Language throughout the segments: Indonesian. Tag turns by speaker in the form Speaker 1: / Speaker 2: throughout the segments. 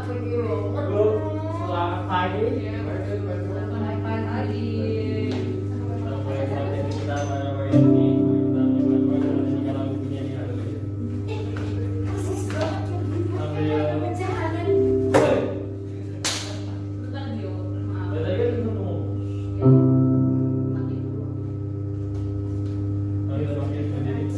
Speaker 1: Selamat pagi.
Speaker 2: Selamat pagi.
Speaker 1: Sampai saat ini kita menemui ini kita membuat kalau punya ini ada lagi. Sambil tadi kan kita ngomong. Nah, kita pakai sendiri.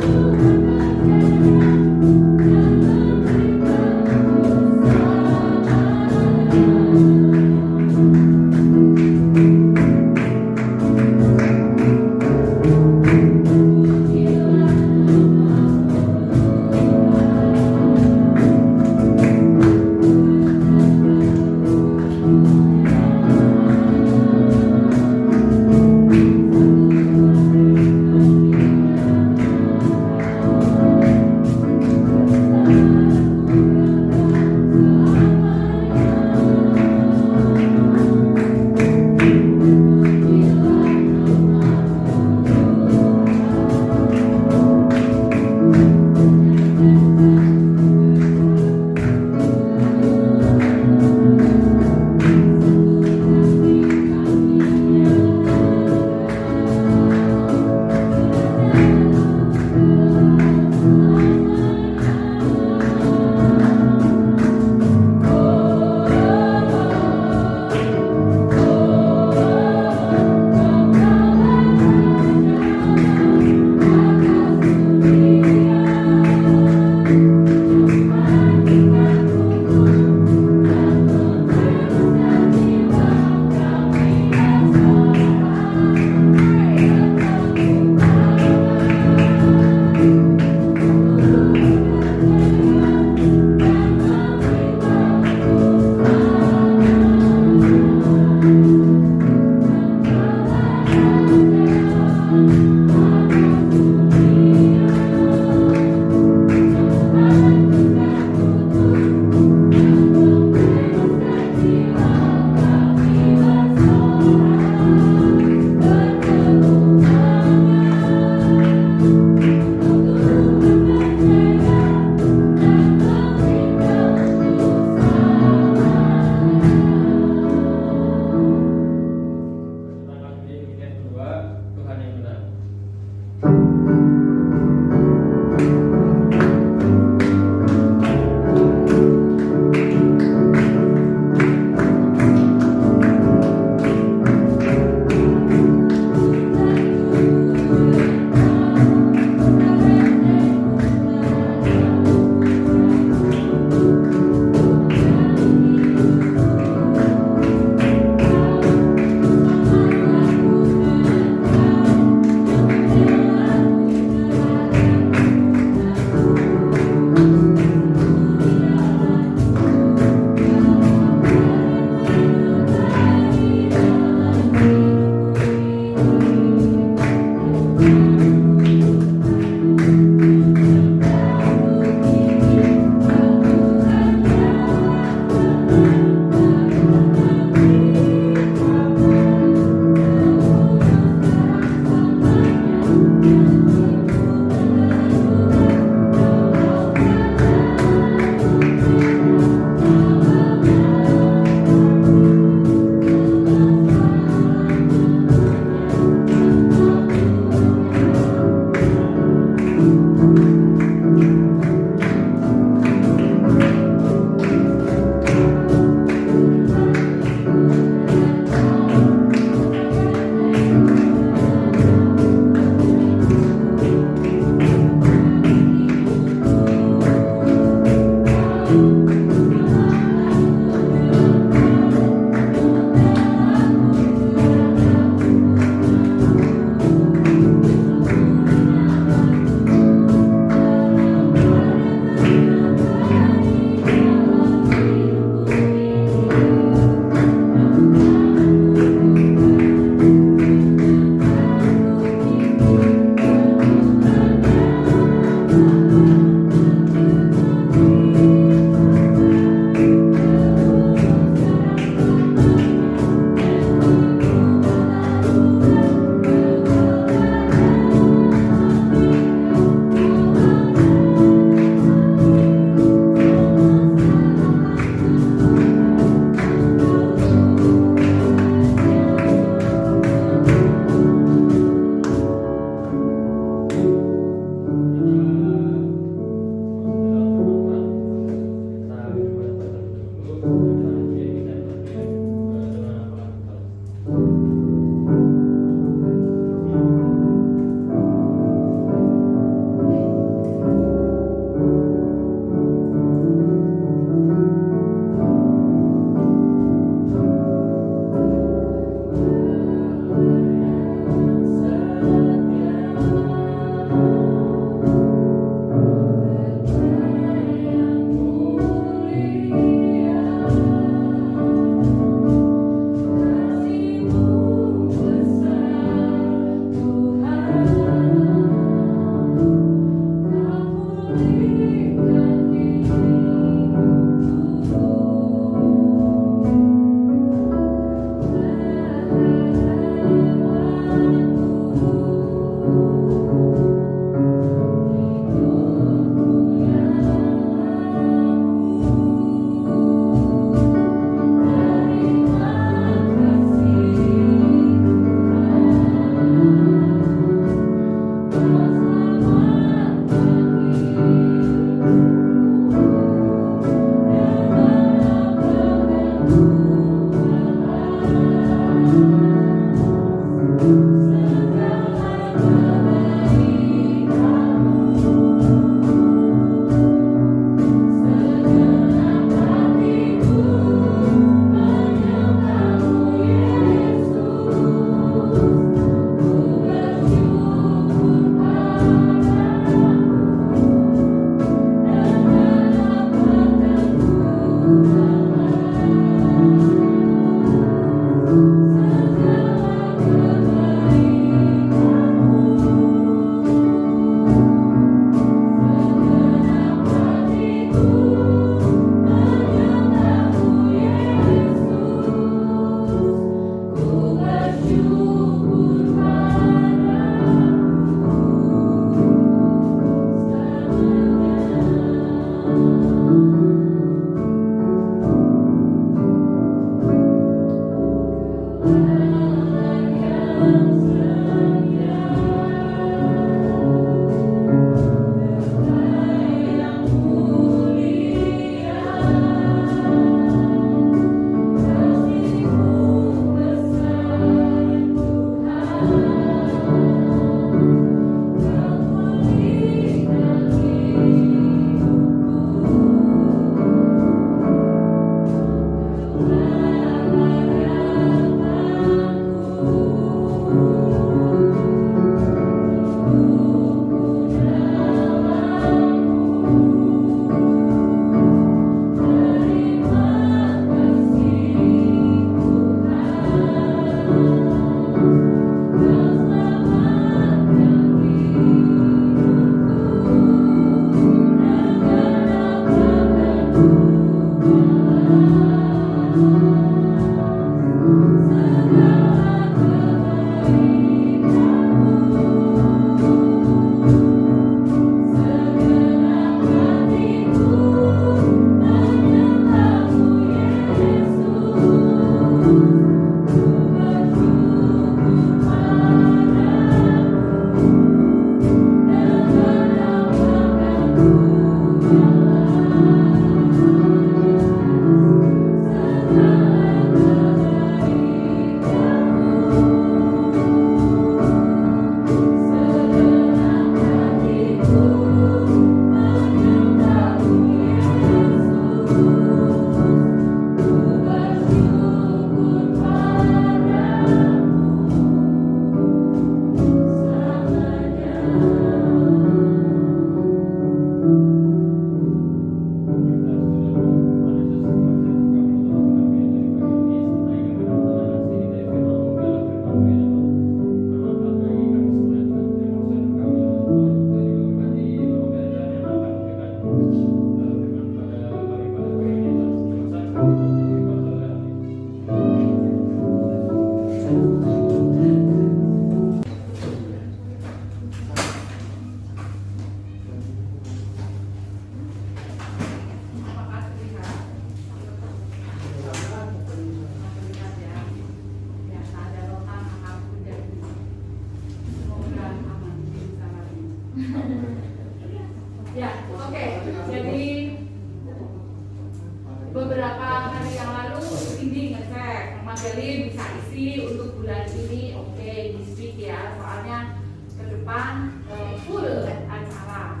Speaker 2: beberapa hari yang lalu Cindy ngecek Mama Gali bisa isi untuk bulan ini, oke, di speak ya, soalnya ke depan full acara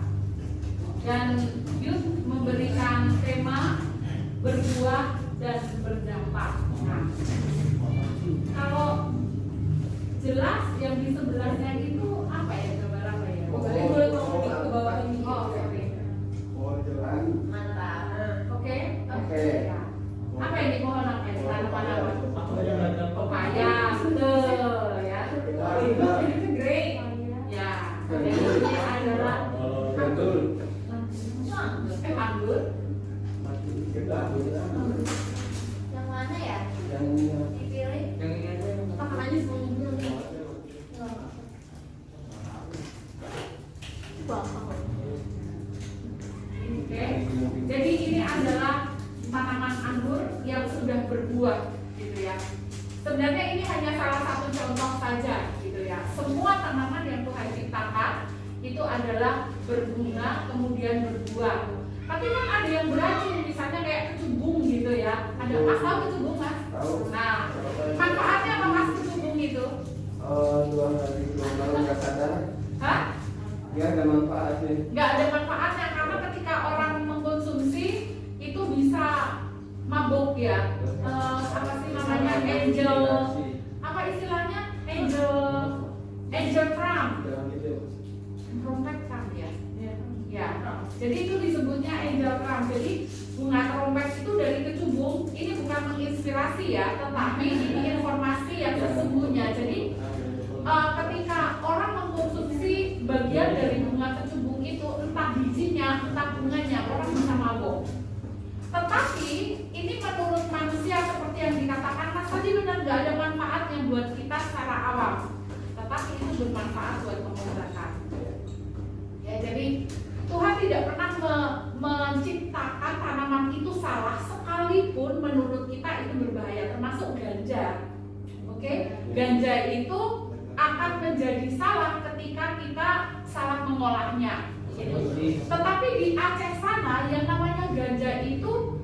Speaker 2: dan youth memberikan tema berbuah dan berdampak. Nah, kalau jelas yang di sebelahnya itu apa ya, gambar apa ya?
Speaker 3: Boleh tolong ke bawah ini.
Speaker 2: Oh, oke.
Speaker 3: Oh, jalan.
Speaker 2: Oke.
Speaker 3: Oke.
Speaker 2: Apa ini pohon apa ini? Tanaman apa?
Speaker 1: Aku aja nggak dapat.
Speaker 2: Papaya, betul ya. Great. Ya. Jadi ini adalah
Speaker 3: Betul.
Speaker 2: anggur.
Speaker 4: Yang mana ya?
Speaker 3: Yang
Speaker 4: Dipilih.
Speaker 3: ini aja.
Speaker 4: Makan aja semua nih.
Speaker 2: Oke. Jadi ini adalah tanaman anggur yang sudah berbuah, gitu ya. Sebenarnya ini hanya salah satu contoh saja, gitu ya. Semua tanaman yang Tuhan ciptakan itu adalah berbunga kemudian berbuah. Tapi kan ada yang beracun, misalnya kayak kecubung gitu ya. Ada Mas tahu kecubung Mas?
Speaker 3: Tahu.
Speaker 2: Nah, manfaatnya apa Mas kecubung itu?
Speaker 3: 2 hari 2 malam nggak sadar.
Speaker 2: Hah?
Speaker 3: Dia ada manfaatnya.
Speaker 2: Nggak ada manfaatnya karena ketika orang mengkonsumsi itu bisa mabuk ya. Apa sih namanya, angel, apa istilahnya, angel trump, trompet trump ya. Ya, jadi itu disebutnya angel trump. Jadi bunga trompet itu dari kecubung. Ini bukan menginspirasi ya, tetapi ini informasi yang sesungguhnya. Jadi ketika orang mengkonsumsi bagian dari bunga kecubung itu, entah bijinya, entah bunganya, orang bisa mabuk. Tetapi ini menurut manusia seperti yang dikatakan Mas tadi, benar nggak ada manfaatnya buat kita secara awam. Tetapi itu bermanfaat buat pengobatan. Ya, jadi Tuhan tidak pernah menciptakan tanaman itu salah, sekalipun menurut kita itu berbahaya, termasuk ganja. Oke, ganja itu akan menjadi salah ketika kita salah mengolahnya. Gitu. Tetapi di Aceh sana yang namanya ganja itu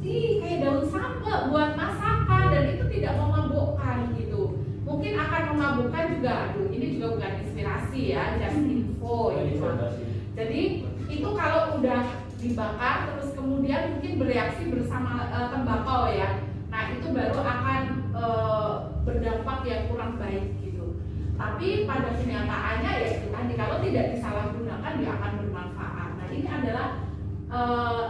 Speaker 2: kayak daun samba buat masakan dan itu tidak memabukkan gitu. Mungkin akan memabukkan juga. Aduh, ini juga bukan inspirasi ya, just info ini. Jadi itu kalau udah dibakar terus kemudian mungkin bereaksi bersama tembakau ya. Nah itu baru akan berdampak yang kurang baik gitu. Tapi pada kenyataannya ya itu tadi, kalau tidak disalahgunakan dia akan bermanfaat. Nah ini adalah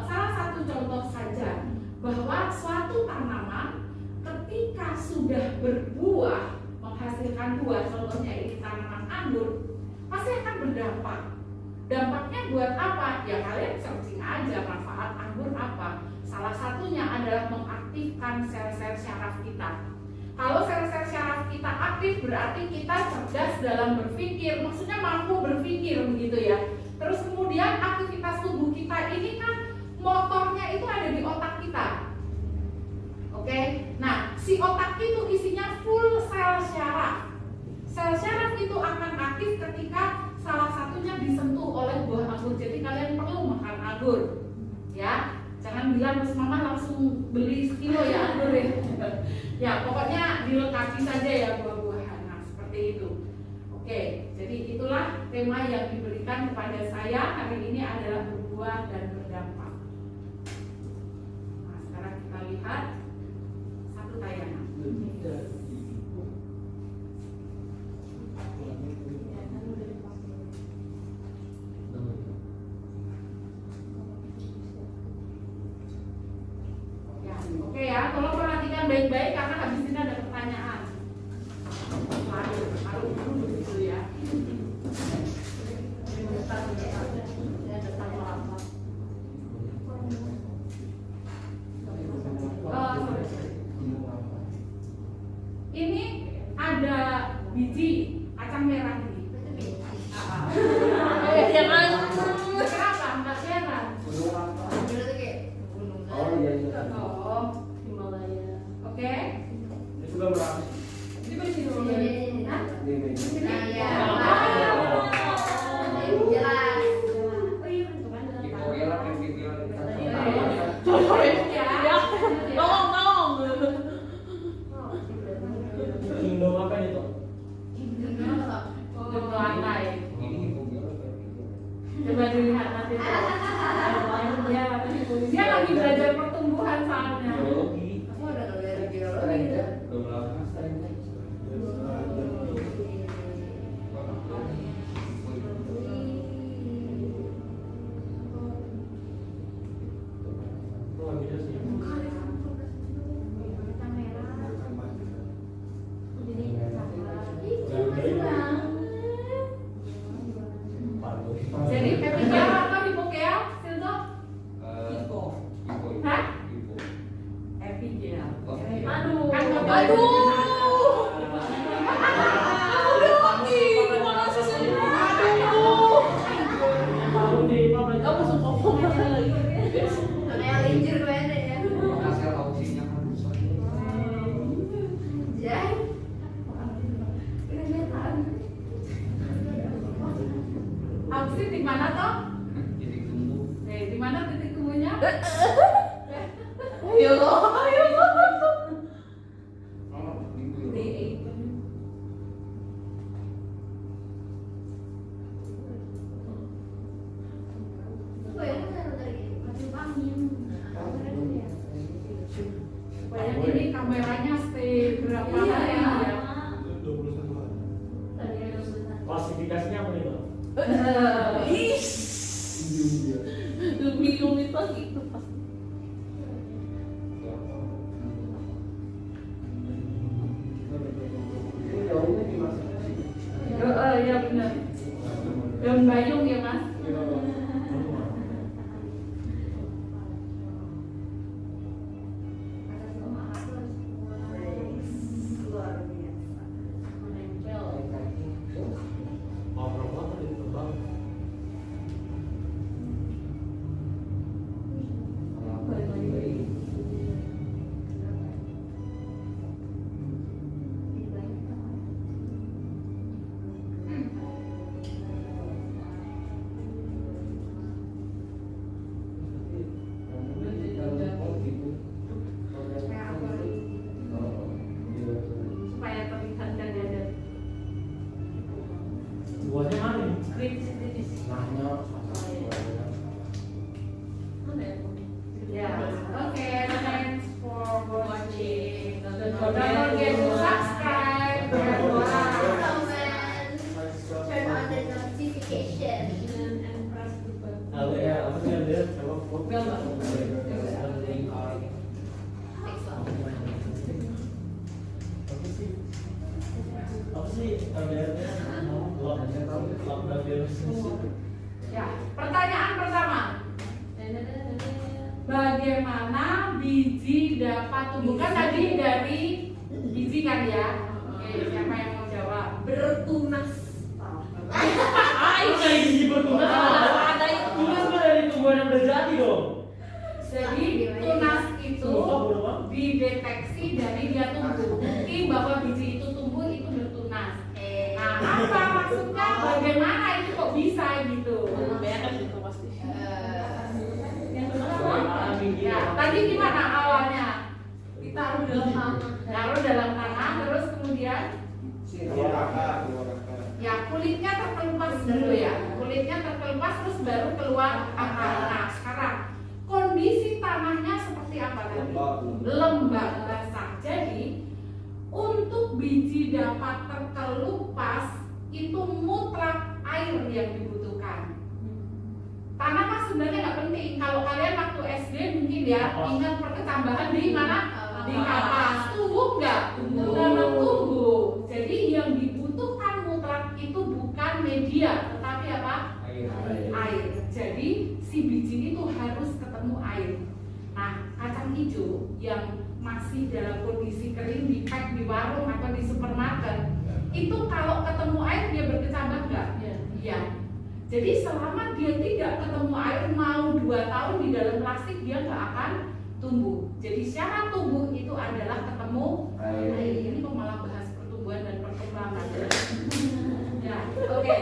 Speaker 2: salah satu contoh saja bahwa suatu tanaman ketika sudah berbuah menghasilkan buah, contohnya ini tanaman anggur, pasti akan berdampak. Dampaknya buat apa? Ya kalian searching aja manfaat anggur apa. Salah satunya adalah mengaktifkan sel-sel syaraf kita. Kalau sel-sel syaraf kita aktif berarti kita cerdas dalam berpikir, maksudnya mampu berpikir begitu ya. Terus kemudian aktivitas tubuh kita ini kan motornya itu ada di otak kita. Oke, nah si otak itu isinya full sel syaraf. Sel syaraf itu akan aktif ketika salah satunya disentuh oleh buah anggur. Jadi kalian perlu makan anggur, ya. Jangan bilang Mas Mama langsung beli sekilo ya anggur ya. Ya pokoknya dilengkapi saja ya buah-buahan. Nah seperti itu. Oke, jadi itulah tema yang diberikan kepada saya hari ini adalah berbuah dan berdampak. Nah sekarang kita lihat satu tayangan. Oke ya, tolong perhatikan baik-baik karena habis ini ada pertanyaan. Taruh dulu begitu ya. Ini ada biji kacang merah ini.
Speaker 4: Jangan.
Speaker 2: Kenapa? Enggak heran.
Speaker 3: Oh iya iya.
Speaker 2: Oh,
Speaker 4: Himalaya.
Speaker 2: oke.
Speaker 1: Ini juga berapa?
Speaker 2: Ini beli sini dulu. Hah?
Speaker 3: Ini.
Speaker 4: Nah, ya.
Speaker 2: Jelas.
Speaker 4: Oh iya, kan kemarin
Speaker 3: Itu ya lah yang video.
Speaker 2: Contohnya ya.
Speaker 4: Kayak linjur gue ada ya.
Speaker 3: Hasil auksinya kan rusak.
Speaker 4: Jai. Kelihatan.
Speaker 2: Aksi di mana toh?
Speaker 3: Jadi tumbuh.
Speaker 2: Di mana titik temunya?
Speaker 4: Ayo, ayo.
Speaker 3: Oh, minggu.
Speaker 2: Di
Speaker 4: Gue yang taruh dari maju angin.
Speaker 2: Banyak ini kameranya stay berapa hari ya?
Speaker 1: 21 hari.
Speaker 4: Tadi ada sultan.
Speaker 1: Klasifikasinya apa nih, Bang?
Speaker 4: Bingung itu gitu pas.
Speaker 3: Ini daunnya dimasukin.
Speaker 2: Iya benar. Daun bayung ya mas?
Speaker 4: Luar biasa. Menempel.
Speaker 1: Ngobrol apa di Bang?
Speaker 2: Supaya terlihat dan ada
Speaker 1: Buahnya mana?
Speaker 2: kritis.
Speaker 3: Nahnya
Speaker 2: Ya, oke, thanks for watching. Don't forget to subscribe and like.
Speaker 4: Comment. Turn on the notification. And press the button.
Speaker 1: Ada ya, apa sih yang dia? Coba
Speaker 2: Bel, Bang.
Speaker 4: Next one.
Speaker 1: Apa sih LDR-nya? Lockdown virus.
Speaker 2: Ya, pertanyaan pertama. Bagaimana biji dapat tumbuh? Kan tadi dari biji kan ya? Oke, siapa yang mau jawab?
Speaker 4: Bertunas.
Speaker 1: Itu kayak gigi bertunas.
Speaker 4: Ada itu.
Speaker 1: Tunas mah dari tumbuhan yang udah jadi dong.
Speaker 2: Jadi tunas itu
Speaker 1: Sumpah, bodoh banget.
Speaker 2: dideteksi dari dia tumbuh. Bukti bahwa biji itu tumbuh itu bertunas. Nah, apa maksudnya? Bagaimana itu kok bisa gitu? Yang pertama, ya, tadi gimana awalnya? Ditaruh dalam tanah. Taruh dalam tanah, terus kemudian ya kulitnya terkelupas dulu ya. Kulitnya terkelupas terus baru keluar akar. Nah, sekarang kondisi tanahnya seperti apa tadi? Lembab basah. Jadi untuk biji dapat terkelupas itu mutlak air yang dibutuhkan. Tanah mah sebenarnya nggak penting. Kalau kalian waktu SD mungkin ya ingat perkecambahan di mana? Di kapas. Tumbuh nggak? Tanah tumbuh. Jadi yang dibutuhkan mutlak itu bukan media, tetapi apa? Air. Jadi si biji itu harus ketemu air. Nah, kacang hijau yang masih dalam kondisi kering di pack di warung atau di supermarket itu kalau ketemu air dia berkecambah nggak? Iya. Jadi selama dia tidak ketemu air mau 2 tahun di dalam plastik dia nggak akan tumbuh. Jadi syarat tumbuh itu adalah ketemu air. Ini kok malah bahas pertumbuhan dan perkembangan. Ya, oke.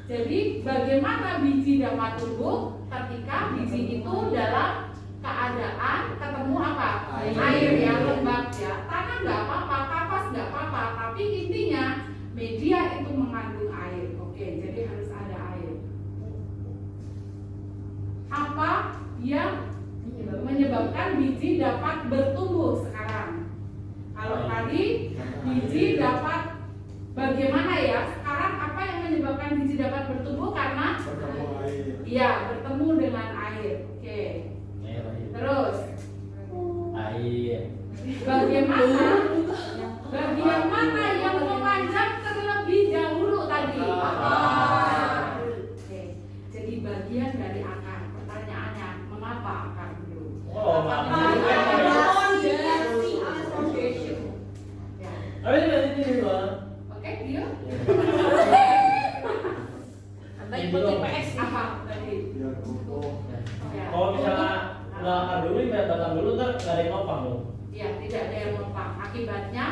Speaker 2: Jadi bagaimana biji dapat tumbuh ketika biji itu dalam keadaan ketemu apa? Air ya, lembab ya. Tanah nggak apa-apa, kapas nggak apa-apa, tapi intinya media itu mengandung air. Oke, jadi harus ada air. Apa yang menyebabkan biji dapat bertumbuh sekarang? Kalau tadi biji dapat bagaimana ya? Sekarang apa yang menyebabkan biji dapat bertumbuh? Karena iya, bertemu dengan air. Oke. Terus
Speaker 1: Air.
Speaker 2: bagaimana yang memanjang terlebih dahulu tadi? Oke. Jadi bagian dari akar. Pertanyaannya, mengapa akar dulu?
Speaker 1: Oh, makanya. nggak ada yang nopang loh.
Speaker 2: Ya, tidak ada yang menopang. Akibatnya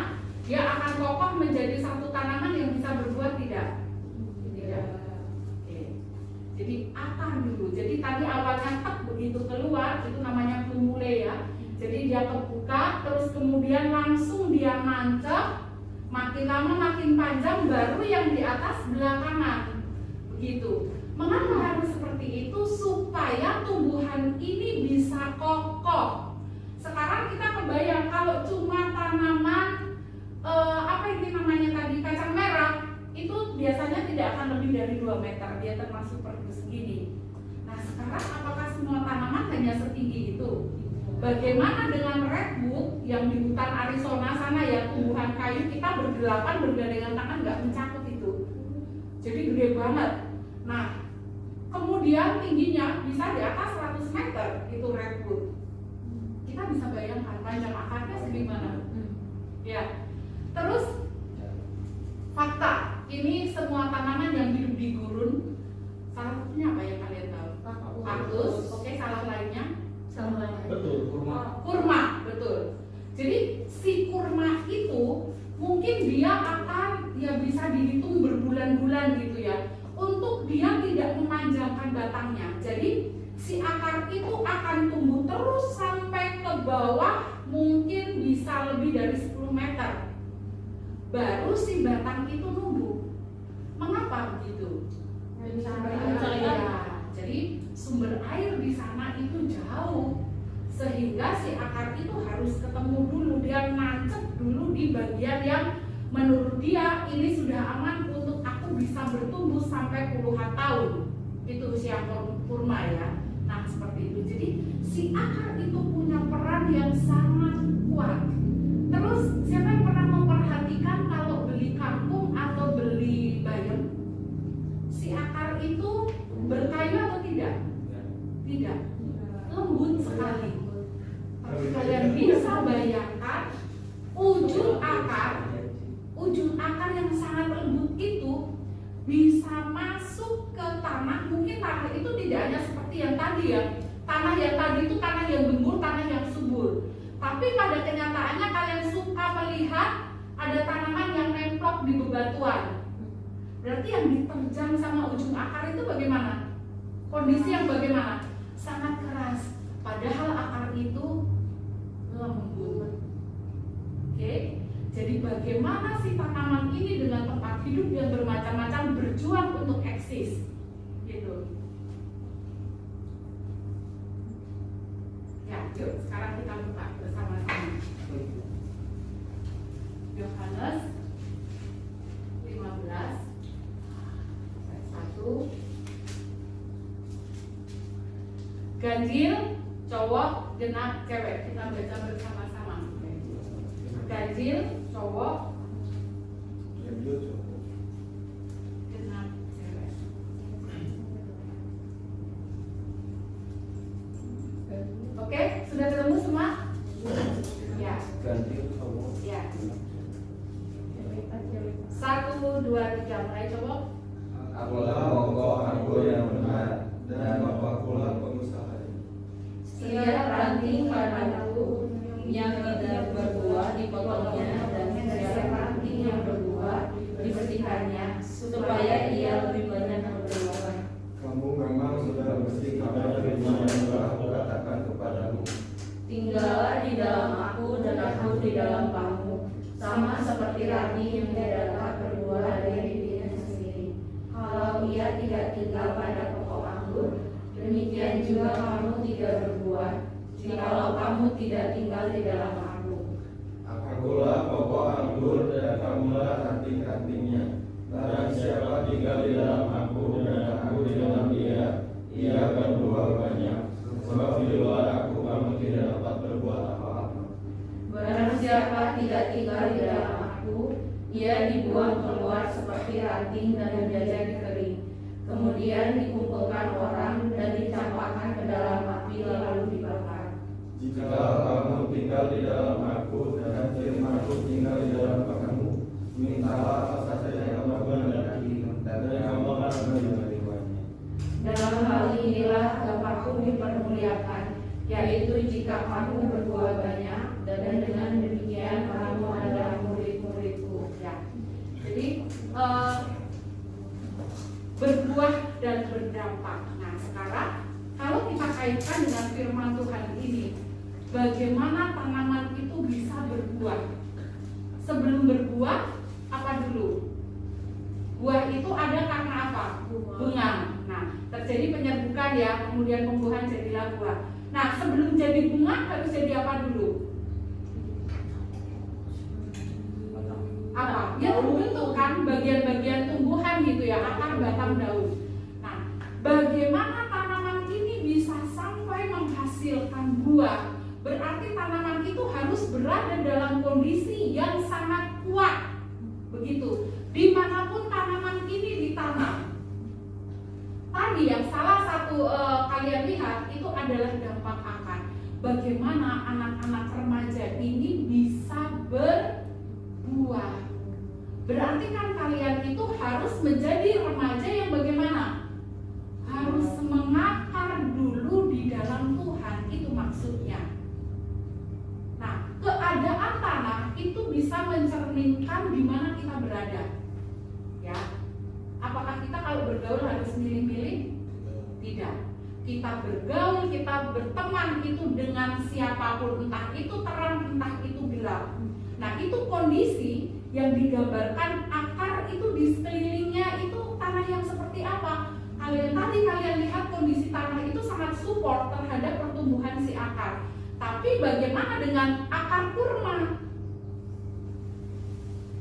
Speaker 2: dia akan kokoh menjadi satu tanaman yang bisa berbuah tidak? Tidak. Oke. Jadi akar dulu. Jadi tadi awalnya tek begitu keluar itu namanya plumule ya. Jadi dia kebuka terus kemudian langsung dia nancep, makin lama makin panjang baru yang di atas belakangan. Begitu. Mengapa harus seperti itu? Supaya tumbuhan ini bisa kokoh. Sekarang kita kebayang kalau cuma tanaman apa ini namanya tadi kacang merah itu biasanya tidak akan lebih dari 2 meter, dia termasuk persegi. Nah sekarang apakah semua tanaman hanya setinggi itu? Bagaimana dengan redwood yang di hutan Arizona sana ya, tumbuhan kayu kita berdelapan bergandengan tangan nggak mencakup itu, jadi gede banget. Nah kemudian tingginya bisa di atas 100 meter itu redwood. Kita bisa bayangkan panjang akarnya segimana. Ya. Terus fakta, ini semua tanaman yang hidup di gurun. Salah satunya apa yang kalian tahu? Kaktus. Oke, salah lainnya?
Speaker 1: Betul.
Speaker 2: Kurma, betul. Jadi si kurma itu mungkin dia akan ya bisa dihitung berbulan-bulan gitu ya. Untuk dia tidak memanjangkan batangnya. Jadi si akar itu akan tumbuh terus sampai ke bawah, mungkin bisa lebih dari 10 meter. Baru si batang itu numbuh. Mengapa begitu? Jadi sumber air di sana itu jauh, sehingga si akar itu harus ketemu dulu, dia nancep dulu di bagian yang menurut dia ini sudah aman untuk aku bisa bertumbuh sampai puluhan tahun. Itu usia kurma ya. Nah seperti itu. Jadi si akar itu punya peran yang sangat kuat. Terus siapa yang pernah memperhatikan kalau beli kangkung atau beli bayam, si akar itu berkayu atau tidak? Tidak. Lembut sekali. Tapi kalian bisa bayangkan ujung akar yang sangat lembut itu bisa masuk ke tanah. Mungkin tanah itu tidak hanya seperti yang tadi ya. Tanah yang tadi itu tanah yang gembur, tanah yang subur. Tapi pada kenyataannya kalian suka melihat ada tanaman yang nemplok di bebatuan. Berarti yang diterjang sama ujung akar itu bagaimana? Kondisi yang bagaimana? Sangat keras. Padahal akar itu lembut. Oke? Jadi bagaimana si tanaman ini dengan tempat hidup yang bermacam-macam berjuang untuk eksis? Gitu. Ya, yuk sekarang kita buka bersama-sama. Yohanes 15 ayat 1. Ganjil cowok, genap cewek. Kita baca bersama-sama. Ganjil cowok, genap cewek. Oke, sudah ketemu semua? Ya.
Speaker 3: Ganjil cowok.
Speaker 2: Ya. 1, 2, 3 mulai coba.
Speaker 5: Akulah pokok anggur yang benar dan Bapakkulah pengusaha.
Speaker 6: Setiap ranting padaku yang tidak berbuah dipotongnya, dan setiap ranting yang berbuah dibersihkannya, supaya ia lebih banyak berbuah.
Speaker 5: Kamu memang sudah bersih karena firman yang telah kukatakan kepadamu.
Speaker 6: Tinggallah di dalam aku dan aku di dalam kamu, sama seperti ranting yang tidak dapat berbuah dari dirinya sendiri. Kalau ia tidak tinggal pada pokok anggur, demikian juga kamu tidak berbuah, jikalau kamu tidak tinggal di dalam aku.
Speaker 5: Akulah pokok anggur dan kamulah ranting-rantingnya. Barang siapa tinggal di dalam aku dan aku di dalam dia, ia berbuah banyak. Sebab di luar aku kamu tidak dapat berbuat apa-apa.
Speaker 6: Barang siapa tidak tinggal di dalam aku, ia dibuang keluar seperti ranting dan menjadi kering. Kemudian dikumpulkan orang dan dicampakkan ke dalam api lalu dibakar.
Speaker 5: Jika kamu tinggal di dalam aku dan firman-Ku tinggal di dalam kamu, mintalah apa saja yang kamu kehendaki dan kamu akan menerimanya.
Speaker 6: Dalam hal inilah Bapakku dipermuliakan, yaitu jika kamu berbuah
Speaker 2: berbuah. Sebelum berbuah, apa dulu? Buah itu ada karena apa? Bunga. Nah, terjadi penyerbukan ya, kemudian pembuahan jadilah buah. Nah, sebelum jadi bunga harus jadi apa dulu? Apa? Ya terbentuk kan bagian-bagian tumbuhan gitu ya, akar, batang, daun. Nah, bagaimana tanaman ini bisa sampai menghasilkan buah? Berarti tanaman itu harus berada dalam kondisi yang sangat kuat. Begitu. Dimanapun tanaman ini ditanam. Tadi yang salah satu kalian lihat itu adalah dampak akar. Bagaimana anak-anak remaja ini bisa berbuah. Berarti kan kalian itu harus menjadi remaja yang bagaimana? Harus mengakar dulu di dalam Tuhan, itu maksudnya. Nah, keadaan tanah itu bisa mencerminkan di mana kita berada. Ya. Apakah kita kalau bergaul harus milih-milih? Tidak. Kita bergaul, kita berteman itu dengan siapapun, entah itu terang, entah itu gelap. Nah, itu kondisi yang digambarkan akar itu di sekelilingnya itu tanah yang seperti apa? Kalian lihat kondisi tanah itu sangat support terhadap pertumbuhan si akar. Tapi bagaimana dengan akar kurma?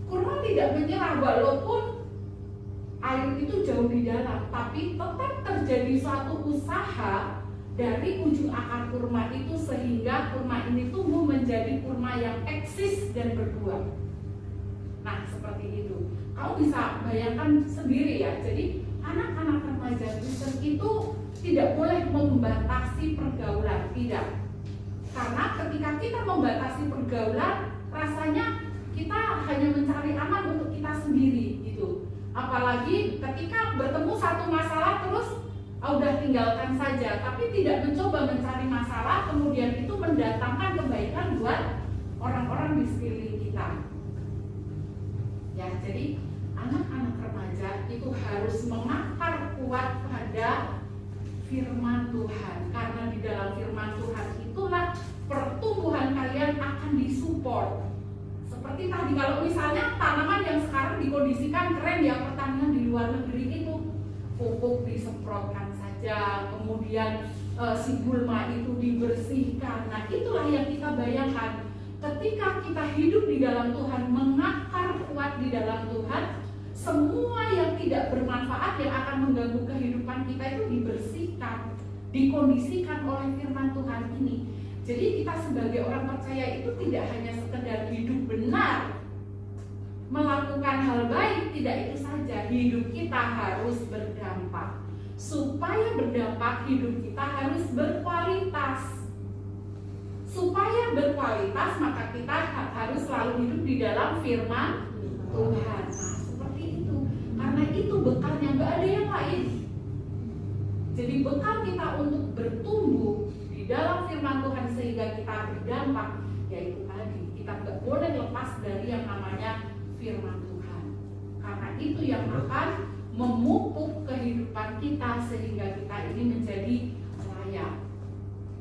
Speaker 2: Kurma tidak menyerah walaupun air itu jauh di dalam, tapi tetap terjadi suatu usaha dari ujung akar kurma itu sehingga kurma ini tumbuh menjadi kurma yang eksis dan berbuah. Nah, seperti itu. Kamu bisa bayangkan sendiri ya. Jadi anak-anak remaja Kristen itu tidak boleh membatasi pergaulan, tidak. Karena ketika kita membatasi pergaulan, rasanya kita hanya mencari aman untuk kita sendiri gitu. Apalagi ketika bertemu satu masalah terus udah tinggalkan saja, tapi tidak mencoba mencari masalah, kemudian itu mendatangkan kebaikan buat orang-orang di sekeliling kita. Ya, jadi anak-anak remaja itu harus mengakar kuat pada firman Tuhan, karena di dalam firman Tuhan itulah pertumbuhan kalian akan disupport. Seperti tadi, kalau misalnya tanaman yang sekarang dikondisikan keren ya, pertanian di luar negeri itu pupuk disemprotkan saja, kemudian si gulma itu dibersihkan. Nah, itulah yang kita bayangkan. Ketika kita hidup di dalam Tuhan, mengakar kuat di dalam Tuhan, semua yang tidak bermanfaat yang akan mengganggu kehidupan kita itu dibersihkan, dikondisikan oleh firman Tuhan ini. Jadi kita sebagai orang percaya itu tidak hanya sekedar hidup benar, melakukan hal baik, tidak itu saja. Hidup kita harus berdampak. Supaya berdampak, hidup kita harus berkualitas. Supaya berkualitas, maka kita harus selalu hidup di dalam firman Tuhan. Nah, seperti itu. Karena itu bekalnya, nggak ada yang lain. Jadi bekal kita untuk bertumbuh di dalam firman Tuhan sehingga kita berdampak, yaitu tadi kita nggak boleh lepas dari yang namanya firman Tuhan. Karena itu yang akan memupuk kehidupan kita sehingga kita ini menjadi layak.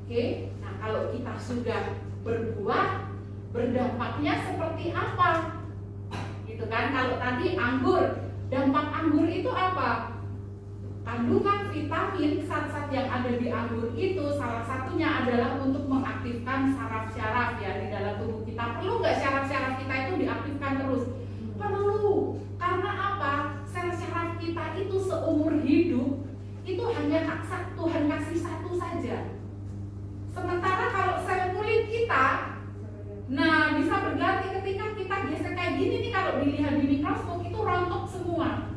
Speaker 2: Oke? Nah, kalau kita sudah berbuah, berdampaknya seperti apa? Gitu kan? Kalau tadi anggur, dampak anggur itu apa? Kandungan vitamin zat-zat yang ada di anggur itu salah satunya adalah untuk mengaktifkan saraf-saraf ya di dalam tubuh kita. Perlu nggak saraf-saraf kita itu diaktifkan terus? Perlu. Karena apa? Sel-saraf kita itu seumur hidup itu hanya Tuhan kasih satu saja. Sementara kalau sel kulit kita, nah bisa berganti ketika kita gesek kayak gini nih, kalau dilihat di mikroskop itu rontok semua,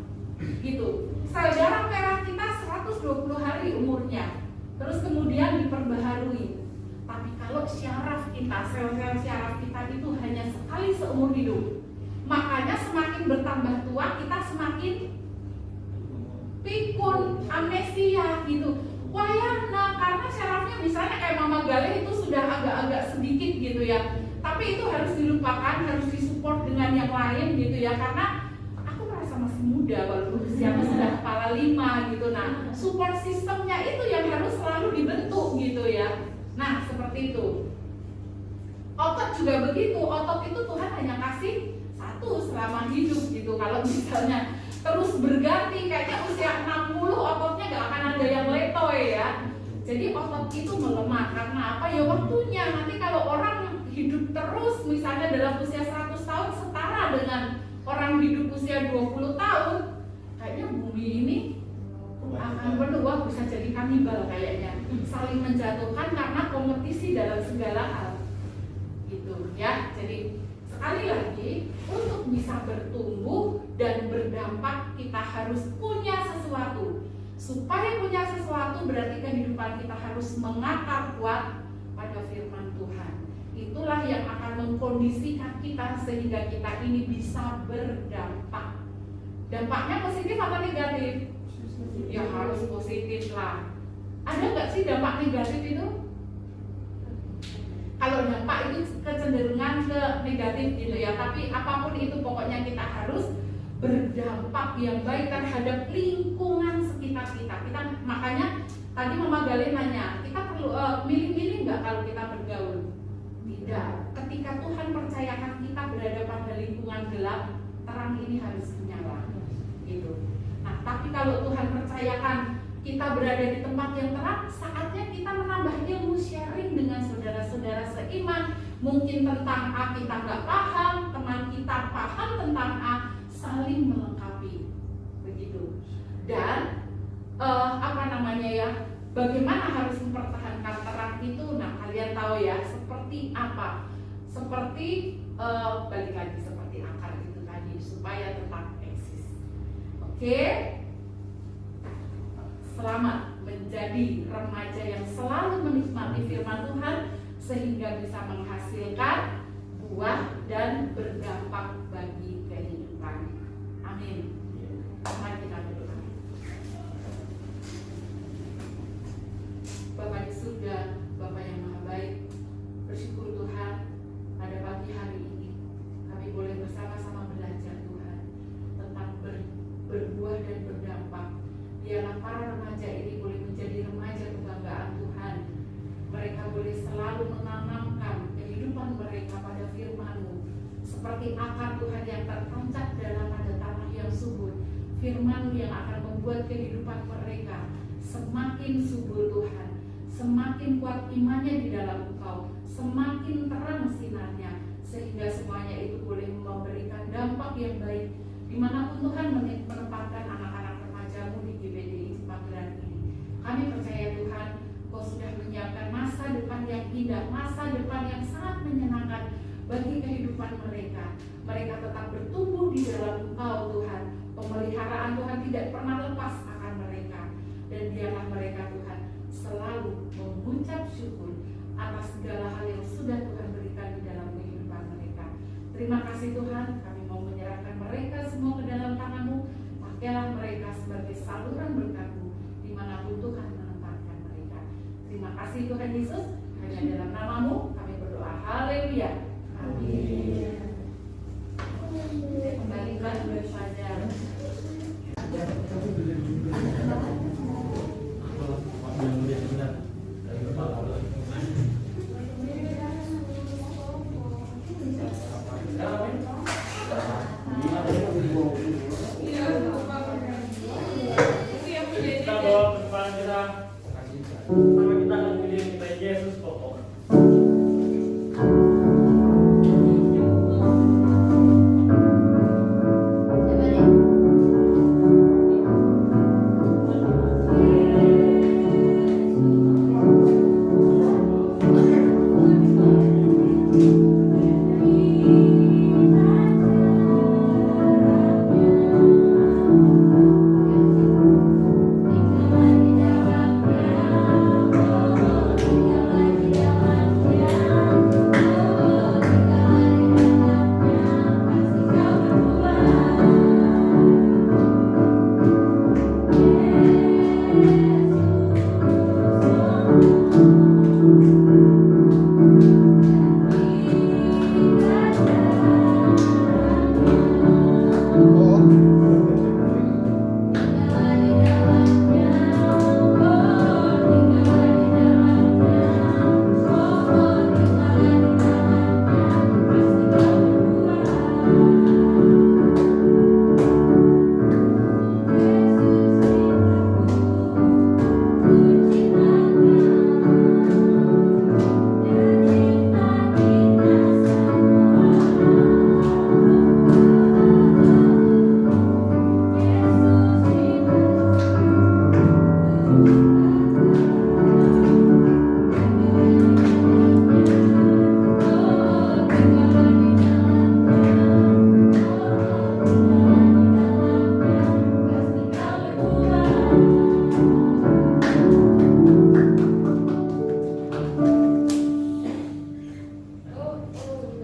Speaker 2: gitu. Sel darah merah kita 120 hari umurnya, terus kemudian diperbaharui. Tapi kalau syaraf kita, sel-sel syaraf kita itu hanya sekali seumur hidup. Makanya semakin bertambah tua kita semakin pikun, amnesia gitu. Wayana, karena syarafnya misalnya kayak Mama Galih itu sudah agak-agak sedikit gitu ya. Tapi itu harus dilupakan, harus disupport dengan yang lain gitu ya. Karena aku merasa masih muda walaupun usiaku sudah kepala 5 gitu. Nah, support sistemnya itu yang harus selalu dibentuk gitu ya. Nah, seperti itu. Oke. Otot juga begitu, otot itu Tuhan hanya kasih satu selama hidup gitu. Kalau misalnya terus berganti kayaknya usia 60 ototnya gak akan ada yang letoy ya. Jadi otot itu melemah karena apa? Ya waktunya. Nanti kalau orang hidup terus misalnya dalam usia 100 tahun setara dengan orang hidup usia 20 tahun, kayaknya bumi ini akan penuh, wah bisa jadi kanibal kayaknya, saling menjatuhkan karena kompetisi dalam segala hal gitu ya. Jadi sekali lagi, untuk bisa bertumbuh dan berdampak kita harus punya sesuatu. Supaya punya sesuatu berarti kehidupan kita harus mengakar kuat pada firman Tuhan. Itulah yang akan mengkondisikan kita sehingga kita ini bisa berdampak. Dampaknya positif atau negatif? Ya harus positif lah. Ada nggak sih dampak negatif itu? Kalau dampak itu kecenderungan ke negatif gitu ya. Tapi apapun itu pokoknya kita harus berdampak yang baik terhadap lingkungan sekitar kita. Makanya tadi Mama Gali nanya, kita perlu milih-milih nggak kalau kita bergaul? Tidak. Ketika Tuhan percayakan kita berada pada lingkungan gelap, terang ini harus menyala. Gitu. Nah, tapi kalau Tuhan percayakan kita berada di tempat yang terang, saatnya kita menambah ilmu, sharing dengan saudara-saudara seiman. Mungkin tentang A kita nggak paham, teman kita paham tentang A, saling melengkapi, begitu. Dan bagaimana harus mempertahankan terang itu? Nah, kalian tahu ya, seperti apa? Seperti balik lagi seperti akar itu tadi, supaya tetap eksis. Oke? Selamat menjadi remaja yang selalu menikmati firman Tuhan sehingga bisa menghasilkan buah dan berdampak bagi kehidupan. Amin. Mari kita berdoa. Bapa di surga, Bapa yang maha baik, bersyukur Tuhan pada pagi hari ini kami boleh bersama-sama belajar Tuhan tentang berbuah dan berdampak. Biarlah para remaja ini boleh menjadi remaja kebanggaan Tuhan. Mereka boleh selalu menanamkan kehidupan mereka pada firman-Mu, seperti akar Tuhan yang tertancap dalam pada tanah yang subur. Firman-Mu yang akan membuat kehidupan mereka semakin subur Tuhan, semakin kuat imannya di dalam Engkau, semakin terang sinarnya, sehingga semuanya itu boleh memberikan dampak yang baik dimanapun Tuhan menempatkan anak-anak remaja-Mu di GBDI Panggilan ini. Kami percaya Tuhan, Kau sudah menyiapkan masa depan yang indah, masa depan yang sangat menyenangkan bagi kehidupan mereka. Mereka tetap bertumbuh di dalam Engkau Tuhan. Pemeliharaan Tuhan tidak pernah lepas akan mereka. Dan biarlah mereka Tuhan selalu mengucap syukur atas segala hal yang sudah Tuhan berikan di dalam kehidupan mereka. Terima kasih Tuhan, kami mau menyerahkan mereka semua ke dalam tangan-Mu. Pakailah mereka sebagai saluran berkat-Mu dimanapun Tuhan menempatkan mereka. Terima kasih Tuhan Yesus, hanya dalam nama-Mu kami berdoa. Haleluya. Amin. Kembalikan kepada
Speaker 1: Kita bawa ke depan kita. Sama kita akan pilih kita Yesus pokok.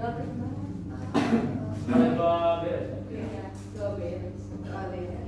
Speaker 1: Kalian dua beres.
Speaker 6: Iya, 2 beres. 2 beres.